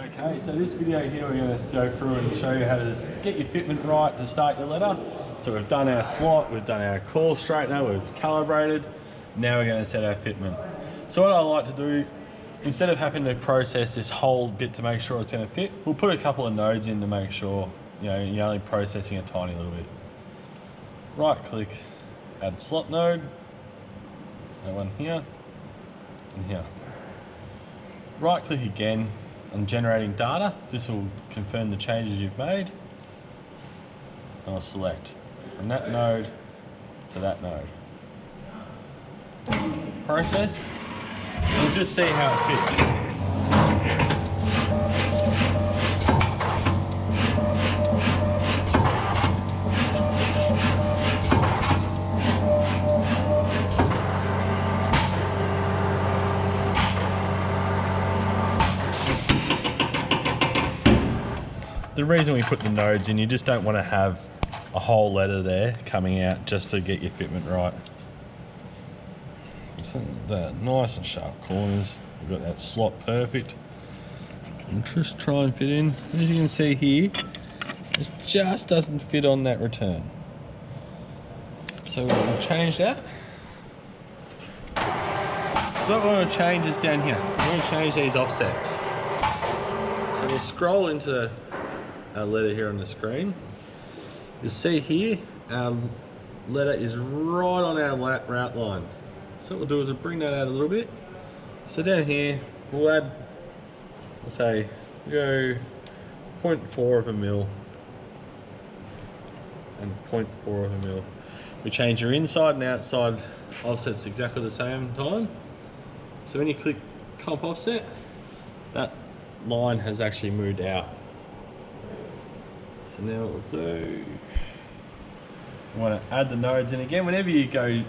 Okay, so this video here we're going to go through and show you how to get your fitment right to start your letter. So we've done our slot, we've done our core straightener, we've calibrated. Now we're going to set our fitment. So what I like to do, instead of having to process this whole bit to make sure it's going to fit, we'll put a couple of nodes in to make sure you're only processing a tiny little bit. Right click, add slot node, that one here and here. Right click again on generating data. This will confirm the changes you've made. And I'll select from that node to that node. Process. We'll just see how it fits. The reason we put the nodes in, you just don't want to have a whole letter there coming out just to get your fitment right. So that nice and sharp corners, we've got that slot perfect. And just try and fit in. As you can see here, it just doesn't fit on that return. So we'll change that. So what we want to change is down here. We want to change these offsets. So we'll scroll into our letter here on the screen. You'll see here our letter is right on our route line. So what we'll do is we'll bring that out a little bit. So down here we'll add, we'll say go 0.4 of a mil and 0.4 of a mil. We change your inside and outside offsets exactly the same time. So when you click comp offset, that line has actually moved out. So now what we'll do, we want to add the nodes in again. Whenever you go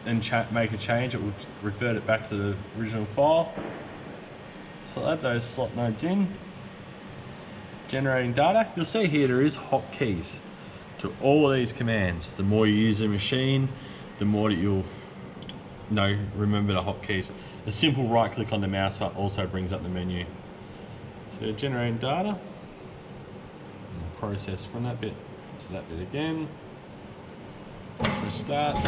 and make a change, it will revert it back to the original file. So add those slot nodes in. Generating data. You'll see here there is hotkeys to all of these commands. The more you use the machine, the more that you'll remember the hotkeys. A simple right click on the mouse bar also brings up the menu. So generating data. Process from that bit to that bit again. Press start.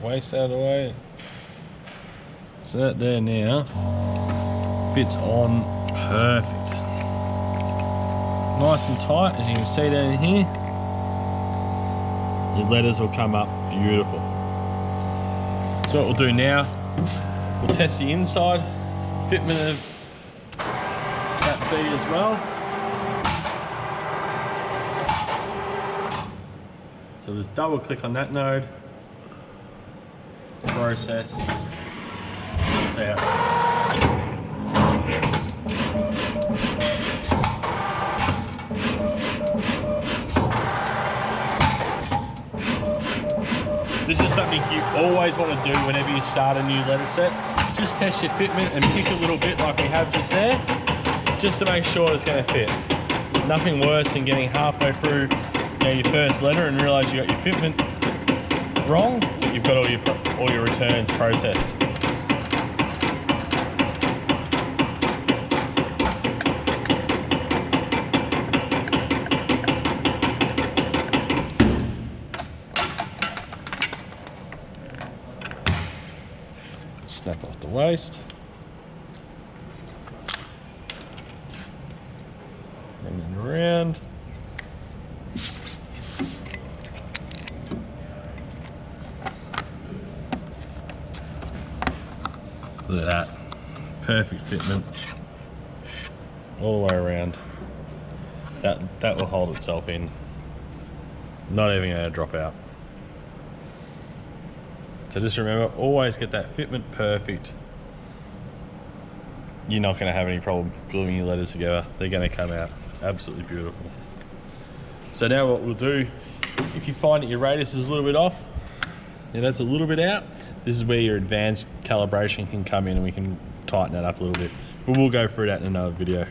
Waste out of the way. So that there now fits on perfect. Nice and tight, as you can see down here. Your letters will come up beautiful. So what we'll do now, we'll test the inside fitment of that B as well. So just double click on that node. Process. See how. This is something you always want to do whenever you start a new letter set. Just test your fitment and pick a little bit like we have just there, just to make sure it's going to fit. Nothing worse than getting halfway through your first letter and realise you got your fitment wrong. You've got all your returns processed. Snap off the waste. Bring it around. Look at that, perfect fitment all the way around. That will hold itself in, not even going to drop out. So just remember, always get that fitment perfect. you're not going to have any problem gluing your letters together. They're going to come out absolutely beautiful. So now what we'll do, if you find that your radius is a little bit off, that's a little bit out, this is where your advanced calibration can come in and we can tighten that up a little bit. But we'll go through that in another video.